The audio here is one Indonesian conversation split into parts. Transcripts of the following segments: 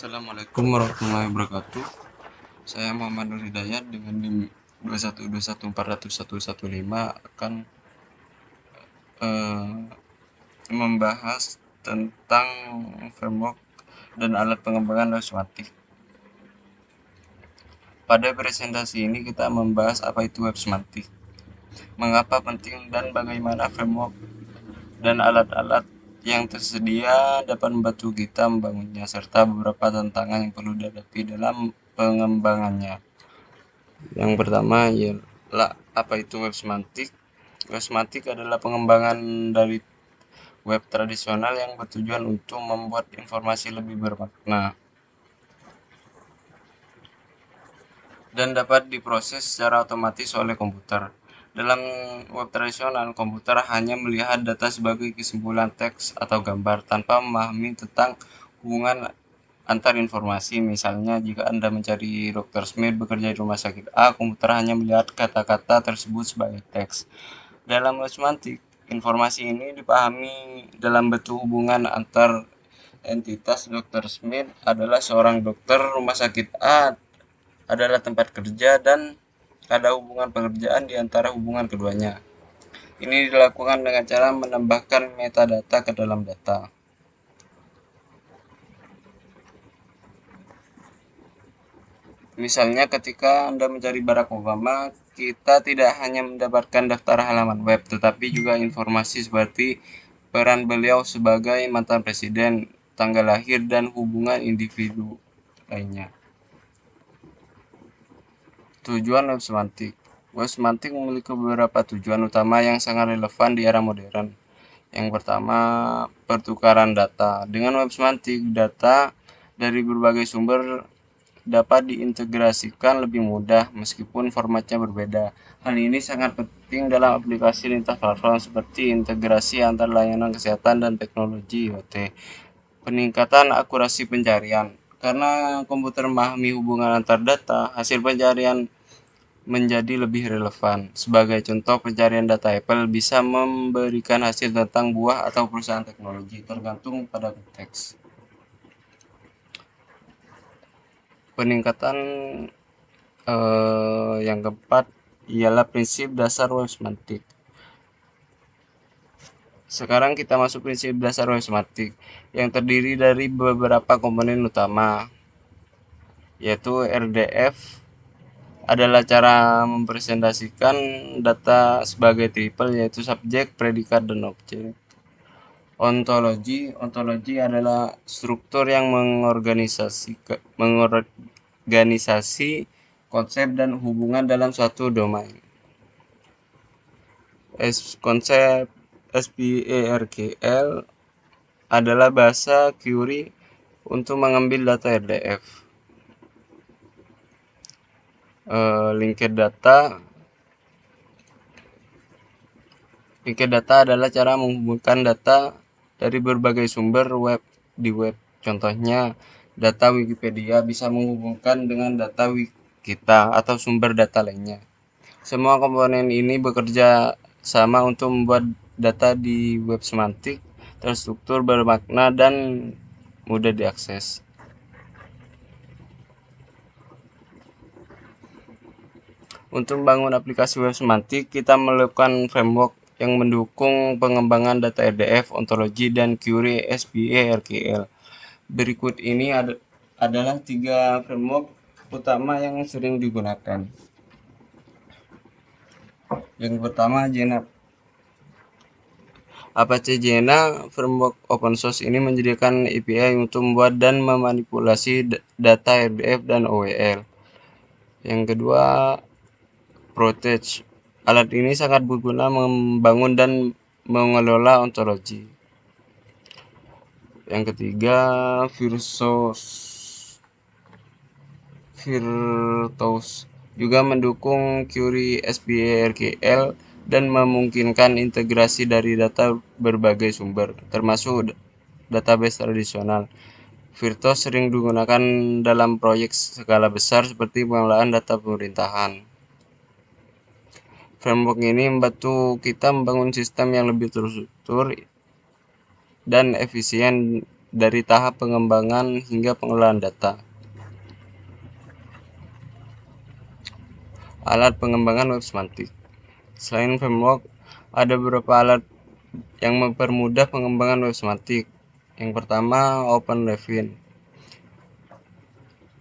Assalamualaikum warahmatullahi wabarakatuh. Saya Muhammad Nur Hidayat dengan NIM 212141115 akan membahas tentang framework dan alat pengembangan web-semantik. Pada presentasi ini kita membahas apa itu web semantik, mengapa penting dan bagaimana framework dan alat-alat yang tersedia dapat membantu kita membangunnya, serta beberapa tantangan yang perlu dihadapi dalam pengembangannya. Yang pertama ialah apa itu web semantik. Web semantik adalah pengembangan dari web tradisional yang bertujuan untuk membuat informasi lebih bermakna dan dapat diproses secara otomatis oleh komputer. Dalam web tradisional, komputer hanya melihat data sebagai kesimpulan teks atau gambar tanpa memahami tentang hubungan antar informasi. Misalnya, jika Anda mencari Dr. Smith bekerja di rumah sakit A, komputer hanya melihat kata-kata tersebut sebagai teks. Dalam web semantik, informasi ini dipahami dalam bentuk hubungan antar entitas. Dr. Smith adalah seorang dokter, rumah sakit A adalah tempat kerja, dan ada hubungan pekerjaan di antara hubungan keduanya. Ini dilakukan dengan cara menambahkan metadata ke dalam data. Misalnya ketika Anda mencari Barack Obama, kita tidak hanya mendapatkan daftar halaman web, tetapi juga informasi seperti peran beliau sebagai mantan presiden, tanggal lahir, dan hubungan individu lainnya. Tujuan web semantik. Web semantik memiliki beberapa tujuan utama yang sangat relevan di era modern. Yang pertama, pertukaran data. Dengan web semantik, data dari berbagai sumber dapat diintegrasikan lebih mudah meskipun formatnya berbeda. Hal ini sangat penting dalam aplikasi lintas platform seperti integrasi antar layanan kesehatan dan teknologi IoT. Peningkatan akurasi pencarian. Karena komputer memahami hubungan antar data, hasil pencarian menjadi lebih relevan. Sebagai contoh, pencarian data Apple bisa memberikan hasil tentang buah atau perusahaan teknologi, tergantung pada konteks. Peningkatan yang keempat ialah prinsip dasar web semantik. Sekarang kita masuk prinsip dasar web semantik yang terdiri dari beberapa komponen utama, yaitu RDF adalah cara mempresentasikan data sebagai tuple, yaitu subjek, predikat, dan objek. Ontologi adalah struktur yang mengorganisasi konsep dan hubungan dalam suatu domain. Konsep SPARQL adalah bahasa query untuk mengambil data RDF. Linked data adalah cara menghubungkan data dari berbagai sumber web di web. Contohnya, data Wikipedia bisa menghubungkan dengan data Wikita atau sumber data lainnya. Semua komponen ini bekerja sama untuk membuat data di web semantik terstruktur, bermakna, dan mudah diakses. Untuk membangun aplikasi web semantik, kita melakukan framework yang mendukung pengembangan data RDF, ontologi, dan query SPARQL. Berikut ini adalah 3 framework utama yang sering digunakan. Yang pertama, Jena. Apache Jena, framework open source ini menyediakan API untuk membuat dan memanipulasi data RDF dan OWL. Yang kedua, Protege. Alat ini sangat berguna membangun dan mengelola ontologi. Yang ketiga, Virtuos juga mendukung query SPARQL dan memungkinkan integrasi dari data berbagai sumber, termasuk database tradisional. Virtuos sering digunakan dalam proyek skala besar seperti pengelolaan data pemerintahan. Framework ini membantu kita membangun sistem yang lebih terstruktur dan efisien dari tahap pengembangan hingga pengolahan data. Alat pengembangan web semantik. Selain framework, ada beberapa alat yang mempermudah pengembangan web semantik. Yang pertama, OpenRefine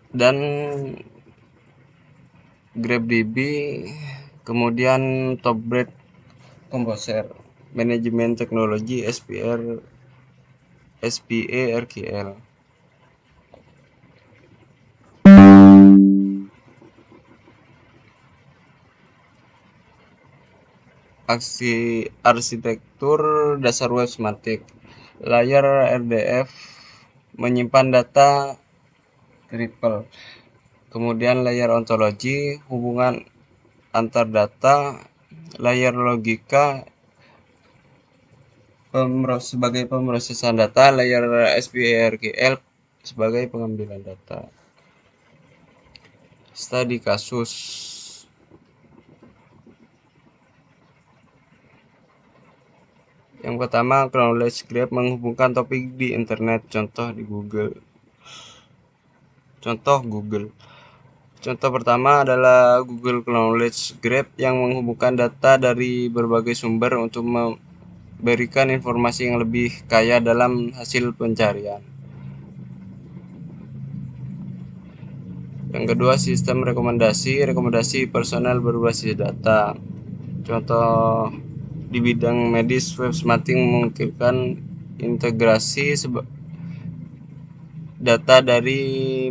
dan GraphDB, kemudian TopBreed Composer, Manajemen Teknologi SPA-RQL. Arsitektur dasar web semantik. Layer RDF menyimpan data triple. Kemudian layer ontologi, hubungan antar data. Layer logika sebagai pemrosesan data. Layer SPARQL sebagai pengambilan data. Studi kasus. Yang pertama, knowledge graph menghubungkan topik di internet. Contoh Google. Contoh pertama adalah Google Knowledge Graph yang menghubungkan data dari berbagai sumber untuk memberikan informasi yang lebih kaya dalam hasil pencarian. Yang kedua, sistem rekomendasi personal berbasis data. Contoh di bidang medis, web semantik memungkinkan integrasi data dari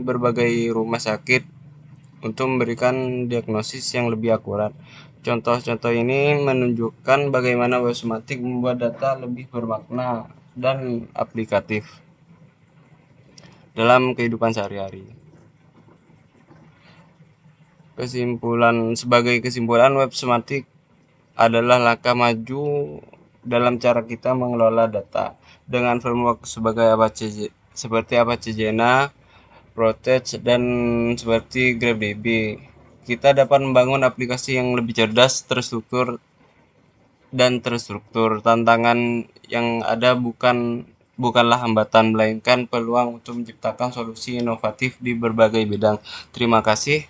berbagai rumah sakit untuk memberikan diagnosis yang lebih akurat. Contoh-contoh ini menunjukkan bagaimana web semantik membuat data lebih bermakna dan aplikatif dalam kehidupan sehari-hari. Sebagai kesimpulan, web semantik adalah langkah maju dalam cara kita mengelola data dengan framework seperti Apache Jena, Protege, dan seperti GraphDB. Kita dapat membangun aplikasi yang lebih cerdas, terstruktur. Tantangan yang ada bukanlah hambatan, melainkan peluang untuk menciptakan solusi inovatif di berbagai bidang. Terima kasih.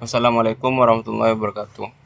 Wassalamualaikum warahmatullahi wabarakatuh.